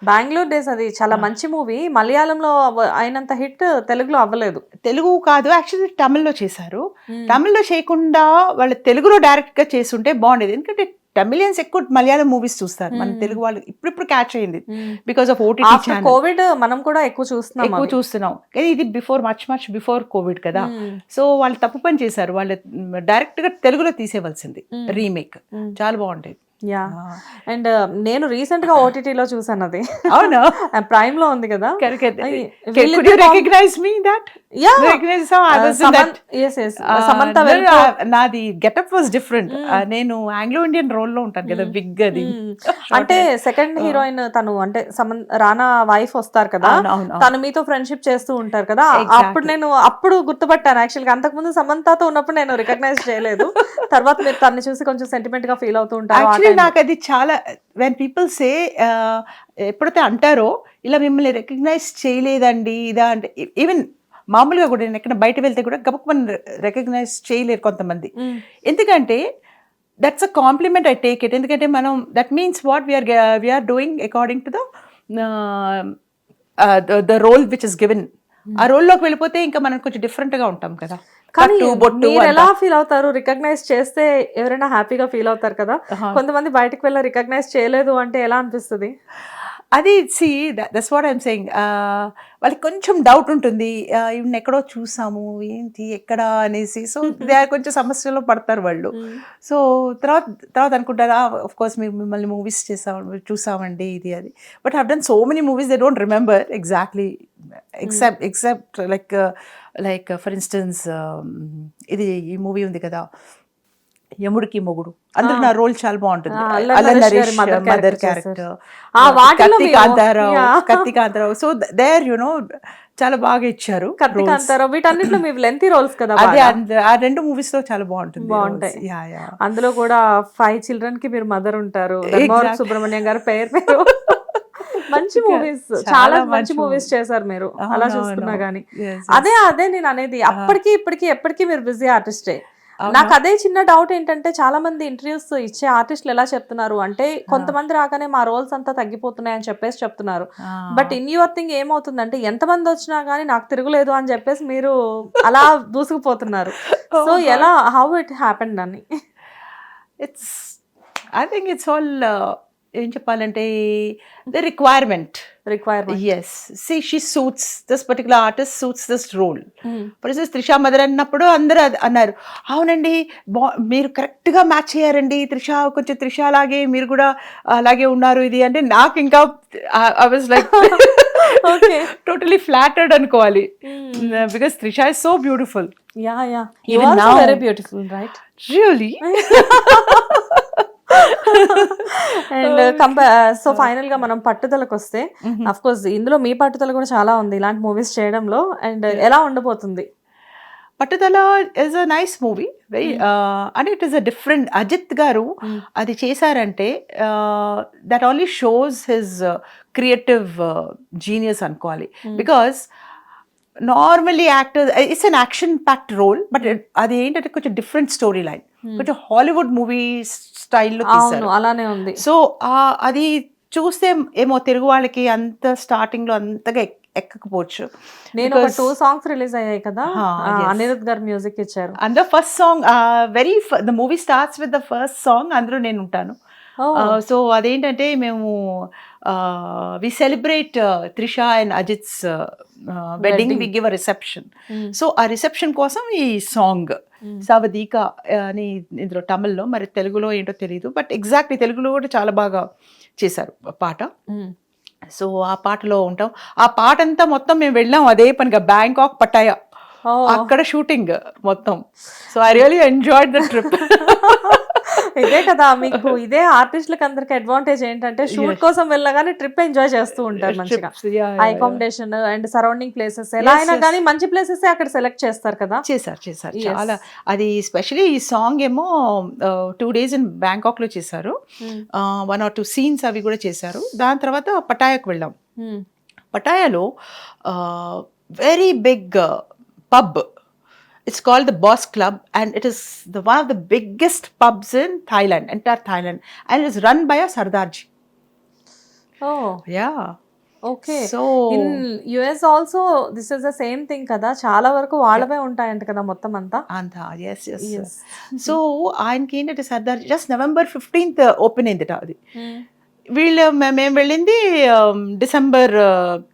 Bengaluru days అది చాలా మంచి మూవీ. మలయాళంలో అయినంత హిట్ తెలుగులో అవ్వలేదు. తెలుగు కాదు, యాక్చువల్లీ తమిళ్లో చేశారు. Hmm. తమిళ్లో చేయకుండా వాళ్ళు తెలుగులో డైరెక్ట్గా చేస్తుంటే బాగుండేది. ఎందుకంటే తమిళియన్స్ ఎక్కువ మలయాళం మూవీస్ చూస్తారు, మన తెలుగు వాళ్ళు ఇప్పుడు క్యాచ్ అయింది because of OTT after channel. Covid మనం కూడా ఎక్కువ చూస్తున్నాం ఎక్కువ అవి. చూస్తున్నాం, కానీ ఇది మచ్ బిఫోర్ కోవిడ్ కదా. Hmm. సో వాళ్ళు తప్పు పని చేశారు, వాళ్ళు డైరెక్ట్ గా తెలుగులో తీసేవలసింది రీమేక్. చాలా బాగుండేది. యా, అండ్ నేను రీసెంట్ గా ఓటీటీలో చూసాను అది. అవునా? ప్రైమ్ లో ఉంది కదా. Recognise me that? సమంత నాది గెటప్ వాజ్ డిఫరెంట్. నేను ఆంగ్లో ఇండియన్ రోల్ లో ఉంటాను కదా, బిగ్ అది. అంటే సెకండ్ హీరోయిన్ తను, అంటే రానా వైఫ్ వస్తారు కదా, తను మీతో ఫ్రెండ్షిప్ చేస్తూ ఉంటారు కదా. అప్పుడు నేను గుర్తుపట్టాను యాక్చువల్ గా. అంతకు ముందు సమంతతో ఉన్నప్పుడు నేను రికగ్నైజ్ చేయలేదు. తర్వాత మీరు తనని చూసి కొంచెం సెంటిమెంట్ గా ఫీల్ అవుతూ ఉంటారు. నాకు అది చాలా, వెన్ పీపుల్ సే, ఎప్పుడైతే అంటారో ఇలా మిమ్మల్ని రికగ్నైజ్ చేయలేదండి ఇదా అంటే, ఈవెన్ మామూలుగా కూడా నేను ఎక్కడ బయట వెళ్తే కూడా గబుక్కుమని రికగ్నైజ్ చేయలేరు కొంతమంది. ఎందుకంటే that's a compliment, I take it. ఎందుకంటే మనం that means what we are doing according to the role which is given. ఆ రోల్లోకి వెళ్ళిపోతే ఇంకా మనం కొంచెం డిఫరెంట్గా ఉంటాం కదా. కానీ మీరు ఎలా ఫీల్ అవుతారు రికగ్నైజ్ చేస్తే? ఎవరైనా హ్యాపీగా ఫీల్ అవుతారు కదా, కొంతమంది బయటకు వెళ్ళి రికగ్నైజ్ చేయలేదు అంటే ఎలా అనిపిస్తుంది? అది దట్స్ వాట్ ఐఎమ్ సేయింగ్. వాళ్ళకి కొంచెం డౌట్ ఉంటుంది, ఈవెన్ ఎక్కడో చూసాము, ఏంటి ఎక్కడ అనేసి. సో దే ఆర్ కొంచెం సమస్యలో పడతారు వాళ్ళు. సో తర్వాత అనుకుంటారా, ఆఫ్ కోర్స్ మిమ్మల్ని మూవీస్ చూసామండి ఇది అది. But have done so many movies, they don't remember exactly, except like for instance ఇది ఈ మూవీ ఉంది కదా, యముడికి మొగుడు. అందులో నా రోల్ చాలా బాగుంటుంది. మదర్ క్యారెక్టర్, కత్తి కాంతారావు. సో దేర్ చాలా బాగా ఇచ్చారు. కత్తి కాంతారావు వీటన్నిటిలో మీ లెంతీ రోల్స్ కదా, అదే ఆ రెండు మూవీస్ లో చాలా బాగుంటాయి. అందులో కూడా 5 children కి మీరు మదర్ ఉంటారు. సుబ్రహ్మణ్యం గారు పేరు మంచి మూవీస్, చాలా మంచి మూవీస్ చేశారు మీరు అలా చూస్తున్నా గానీ. అదే నేను అనేది, అప్పటికి ఇప్పటికి ఎప్పటికీ మీరు బిజీ ఆర్టిస్టే. నాకు అదే చిన్న డౌట్ ఏంటంటే, చాలా మంది ఇంటర్వ్యూస్ ఇచ్చే ఆర్టిస్టులు ఎలా చెప్తున్నారు అంటే, కొంతమంది రాగానే మా రోల్స్ అంతా తగ్గిపోతున్నాయి అని చెప్పేసి చెప్తున్నారు. బట్ ఇన్ యువర్ థింగ్ ఏమవుతుందంటే, ఎంతమంది వచ్చినా గానీ నాకు తిరుగులేదు అని చెప్పేసి మీరు అలా దూసుకుపోతున్నారు. సో ఎలా, హౌ ఇట్ హ్యాపెండ్ అని? ఐ థింక్ ఇట్స్ ఆల్, ఏం చెప్పాలంటే, the requirement. Yes. See, she suits, this particular artist suits this role. For instance, Trisha mother అన్నప్పుడు అందరూ అన్నారు, అవునండి మీరు కరెక్ట్గా మ్యాచ్ అయ్యారండి, కొంచెం త్రిష అలాగే మీరు కూడా అలాగే ఉన్నారు ఇది అంటే, నాకు ఇంకా I was like totally flattered అనుకోవాలి. Because Trisha is so beautiful. Yeah. You are also very beautiful, right? Really? And so final గా మనం పట్టుదలకు వస్తే, అఫ్ కోర్స్ ఇందులో మీ పట్టుదల కూడా చాలా ఉంది ఇలాంటి మూవీస్ చేయడంలో. అండ్ ఎలా ఉండబోతుంది Pattudala? Is a nice movie, very అంటే it is a different. Ajith garu అది చేశారంటే that only shows his creative genius అనుకోవాలి. Because normally actor, it's an action packed role, but అది ఏంటంటే కొంచెం డిఫరెంట్ స్టోరీ లైన్, కొంచెం హాలీవుడ్ మూవీ స్టైల్లో తీశారు, అలానే ఉంది. సో అది చూస్తే ఏమో తెలుగు వాళ్ళకి అంత స్టార్టింగ్ లో అంతగా ఎక్కకపోవచ్చు. నేను 2 songs రిలీజ్ అయ్యాయి కదా, అనిరుద్ గారు మ్యూజిక్ ఇచ్చారు. అందులో first song, the movie starts with the first song, అందులో నేను ఉంటాను. సో అదేంటంటే, మేము we celebrate Trisha and Ajith's wedding, we give a reception. So ఆ రిసెప్షన్ కోసం ఈ సాంగ్ సావదీక అని ఇందులో తమిళ్లో, మరి తెలుగులో ఏంటో తెలియదు, బట్ ఎగ్జాక్ట్లీ తెలుగులో కూడా చాలా బాగా చేశారు పాట. సో ఆ పాటలో ఉంటాం. ఆ పాట అంతా మొత్తం మేము వెళ్ళాం అదే పనిగా, బ్యాంకాక్, పటాయా, అక్కడ షూటింగ్ మొత్తం. So I really enjoyed the trip. ఇదే కదా మీకు, ఇదే ఆర్టిస్టులకు అందరికి అడ్వాంటేజ్ ఏంటంటే, షూట్ కోసం వెళ్ళగానే ట్రిప్ ఎంజాయ్ చేస్తూ ఉంటారు మంచిగా. అకామిడేషన్ అండ్ సరౌండింగ్ ప్లేసెస్ ఎలా అయినా కానీ మంచి ప్లేసెస్ అక్కడ సెలెక్ట్ చేస్తారు కదా. చేశారు చాలా. అది స్పెషలీ ఈ సాంగ్ ఏమో 2 days ఇన్ బ్యాంకాక్ లో చేశారు. 1 or 2 scenes అవి కూడా చేశారు. దాని తర్వాత పటాయాకు వెళ్ళాం. పటాయాలో very big pub. It's called the Boss Club, and it is one of the biggest pubs in Thailand, entire Thailand, and it is run by a Sardarji. Yeah okay. So in US also this is the same thing కదా, చాలా వరకు వాళ్ళవే ఉంటాయంట కదా మొత్తం అంతా. అంతా yes so ఆయనకి ఏంటంటే Sardar just November 15th open అయిందిట అది. మేము వెళ్ళింది December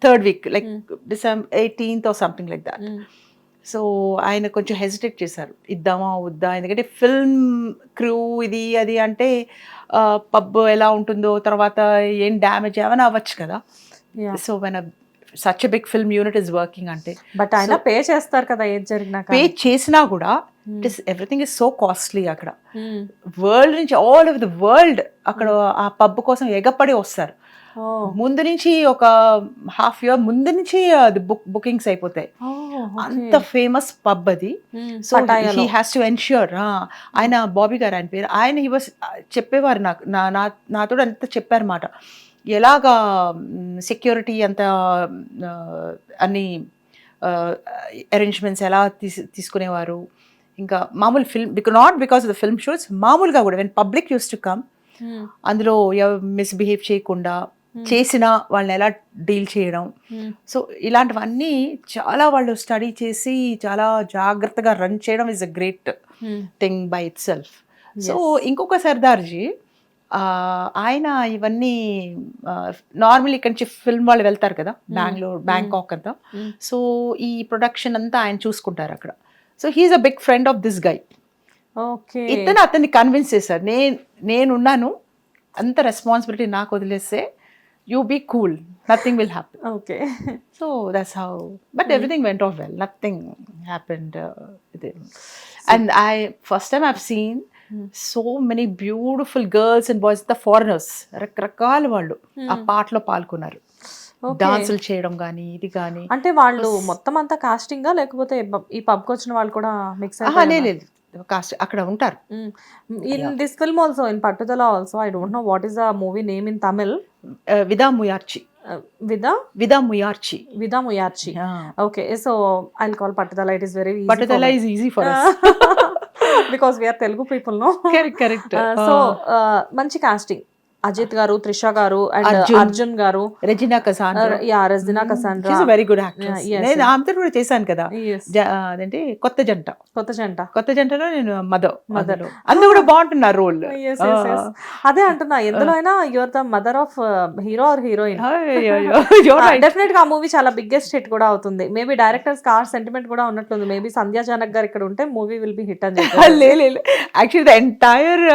3rd week, like December 18th or something like that. So ఆయన కొంచెం హెసిటేట్ చేశారు, ఇద్దామా వద్దా, ఎందుకంటే ఫిల్మ్ క్రూ ఇది అది అంటే పబ్ ఎలా ఉంటుందో, తర్వాత ఏం డ్యామేజ్ ఏమైనా అవ్వచ్చు కదా. So when such a big film unit is working అంటే, బట్ ఆయన పే చేస్తారు కదా ఏది జరిగినా. పే చేసినా కూడా ఎవ్రీథింగ్ ఇస్ సో కాస్ట్లీ అక్కడ. వరల్డ్ నుంచి ఆల్ ఓవర్ ద వరల్డ్ అక్కడ ఆ పబ్ కోసం ఎగపడి వస్తారు. ముందు నుంచి ఒక హాఫ్ ఇయర్ ముందు నుంచి అది బుకింగ్స్ అయిపోతాయి. అంత ఫేమస్ పబ్ అది. So he has to ensure. ఆయన బాబీ గారు ఆయన పేరు, ఆయన హీ వాస్ చెప్పేవారు నాకు, నాతో అంత చెప్పారన్నమాట, ఎలాగా సెక్యూరిటీ అంత అన్ని అరేంజ్మెంట్స్ ఎలా తీసుకునేవారు. ఇంకా మామూలు film not because of the film shows, మామూలుగా కూడా when public use to come, అందులో మిస్బిహేవ్ చేయకుండా చేసిన వాళ్ళని ఎలా డీల్ చేయడం. సో ఇలాంటివన్నీ చాలా వాళ్ళు స్టడీ చేసి చాలా జాగ్రత్తగా రన్ చేయడం is a great thing by it self. So ఇంకొక సర్దార్జీ ఆయన ఇవన్నీ నార్మల్ ఇక్కడ నుంచి ఫిల్మ్ వాళ్ళు వెళ్తారు కదా బ్యాంకాక్ అంతా. సో ఈ ప్రొడక్షన్ అంతా ఆయన చూసుకుంటారు అక్కడ. So he's a big friend of this guy. ఇతను అతన్ని కన్విన్స్ చేశారు, నేనున్నాను, అంత రెస్పాన్సిబిలిటీ నాకు వదిలేస్తే you be cool, nothing will happen. Okay. So that's how, but everything went off well, nothing happened and first time I've seen so many beautiful girls and boys, the foreigners, రకరకాల వాళ్ళు ఆ పాటలో పాల్గొన్నారు, డాన్సులు చేయడం కానీ ఇది కానీ. అంటే వాళ్ళు మొత్తం అంతా కాస్టింగా, లేకపోతే ఈ పబ్కి వచ్చిన వాళ్ళు కూడా మిక్స్? లేదు, కాస్ట్ అక్కడ ఉంటారు. In this film also, in Pattudala also, I don't know what is the movie name in Tamil. Vida Muyarchi. Vida Muyarchi. Okay, so I'll call Pattudala. It is very easy. Pattudala is easy for us because we are Telugu people, no? Correct. So manchi casting. Ajit గారు, త్రిష గారు and Arjun గారు, Regina Cassandra. Regina Cassandra she is a very good actress. నేను ఆమెతో కూడా చేశాను కదా, అదేంటి కొత్త జంటలో నేను మదర్ అందరూ కూడా బాగుంటున్నారు రోల్. అదే అంటున్నా, ఎందులో అయినా your the mother of hero or heroine. Definite గా ఆ మూవీ చాలా బిగ్గెస్ట్ హిట్ కూడా అవుతుంది. మేబీ డైరెక్టర్స్ కార్ సెంటిమెంట్ కూడా ఉన్నట్లుంది. మేబీ సంధ్యా జానక్ గారు ఇక్కడ ఉంటే మూవీ విల్ బి హిట్ అని చెప్పి. లేదు, యాక్చువల్లీ ద ఎంటైర్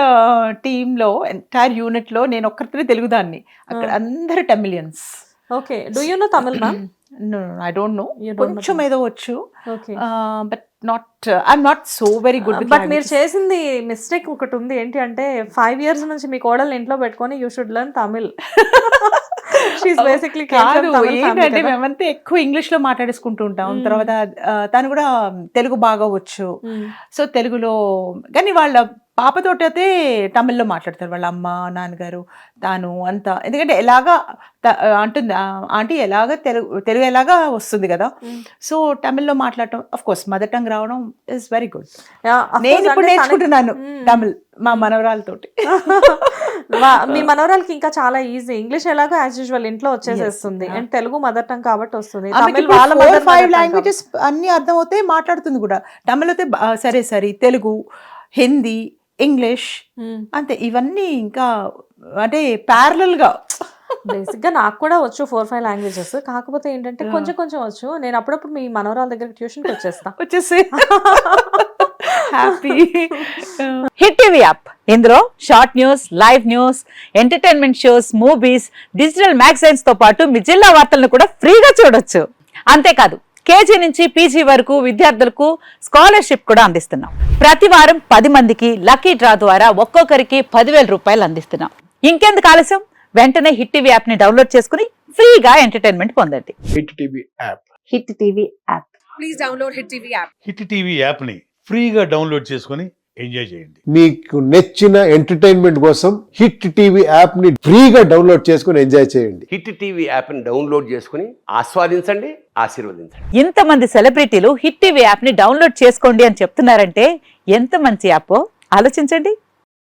టీమ్ లో, ఎంటైర్ యూనిట్ లో నేను ఒక్కరితోనే తెలుగుదాన్ని, అక్కడ అందరు Tamilians. Okay, do you know Tamil ma'am? No, I don't know. కొంచెం ఏదో వచ్చు, but I'm not so very good. But మీరు చేసింది మిస్టేక్ ఒకటి ఉంది, ఏంటి అంటే 5 years నుంచి మీ కోడల్ని ఇంట్లో పెట్టుకొని యూ షుడ్ లెర్న్ తమిళ్. ఏంటంటే మేమంతా ఎక్కువ ఇంగ్లీష్ లో మాట్లాడేసుకుంటూ ఉంటాం. తర్వాత తను కూడా తెలుగు బాగా వచ్చు. సో తెలుగులో కానీ వాళ్ళ పాపతోటి అయితే తమిళ్లో మాట్లాడతారు, వాళ్ళ అమ్మ నాన్నగారు తాను అంతా. ఎందుకంటే ఎలాగా అంటుంది ఆంటీ, ఎలాగా తెలుగు ఎలాగా వస్తుంది కదా. సో తమిళ్లో మాట్లాడటం, అఫ్ కోర్స్ మదర్ టంగ్ రావడం ఇస్ వెరీ గుడ్. నేను ఇప్పుడు నేర్చుకుంటున్నాను తమిళ్ మా మనవరాలతోటి. మీ మనవరాలకి ఇంకా చాలా ఈజీ. ఇంగ్లీష్ ఎలాగో యాజ్ యూజువల్ ఇంట్లో వచ్చేసేస్తుంది, అండ్ తెలుగు మదర్ టంగ్ కాబట్టి వస్తుంది. 5 లాంగ్వేజెస్ అన్ని అర్థం అవుతాయి, మాట్లాడుతుంది కూడా. తమిళ్ అయితే సరే, తెలుగు, హిందీ, ఇంగ్లీష్ అంతే. ఇవన్నీ ఇంకా అంటే ప్యారలల్ గా. బేసిక్ గా నాకు కూడా వచ్చు 4-5 లాంగ్వేజెస్. కాకపోతే ఏంటంటే కొంచెం వచ్చు. నేను అప్పుడప్పుడు మీ మనవరాల దగ్గర ట్యూషన్ వచ్చేసి హ్యాపీ. హిట్ టీవీ యాప్, ఇందులో short news, live news, entertainment shows, movies, digital magazines తో పాటు మీ జిల్లా వార్తలను కూడా ఫ్రీగా చూడొచ్చు. అంతేకాదు కేజీ నుంచి పీజీ వరకు విద్యార్థులకు స్కాలర్షిప్ కూడా అందిస్తున్నాం. ప్రతి వారం 10 మందికి లక్కీ డ్రా ద్వారా ఒక్కొక్కరికి 10,000 రూపాయలు అందిస్తున్నాం. ఇంకెందుకు ఆలస్యం, వెంటనే హిట్ టీవీ యాప్ ని డౌన్లోడ్ చేసుకుని ఫ్రీగా ఎంటర్టైన్మెంట్ పొందండి. Hit TV app. Hit TV app. Please download hit TV app. Hit TV app ని ఫ్రీగా డౌన్లోడ్ చేసుకుని ఎంజాయ్ చేయండి. మీకు నచ్చిన ఎంటర్టైన్మెంట్ కోసం హిట్ టీవీ యాప్ ని ఫ్రీగా డౌన్లోడ్ చేసుకుని ఎంజాయ్ చేయండి. హిట్ టీవీ యాప్ ని డౌన్లోడ్ చేసుకుని ఆస్వాదించండి, ఆశీర్వదించండి. ఇంతమంది సెలబ్రిటీలు హిట్ టీవీ యాప్ ని డౌన్లోడ్ చేసుకోండి అని చెప్తున్నారంటే ఎంత మంచి యాప్ ఆలోచించండి.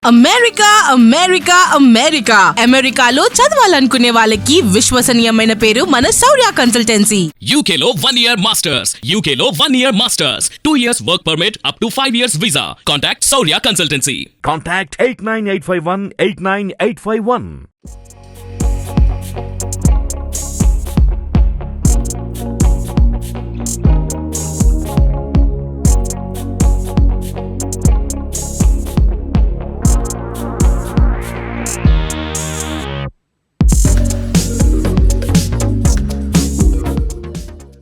అమెరికా అమెరికా అమెరికా అమెరికాలో చదవాలనుకునే వాళ్ళకి విశ్వసనీయమైన పేరు మన శౌర్య కన్సల్టెన్సీ. UK లో 1 year masters. UK లో 1 year masters. 2 years work permit up to 5 years visa. Contact Saurya Consultancy. Contact 89851 89851.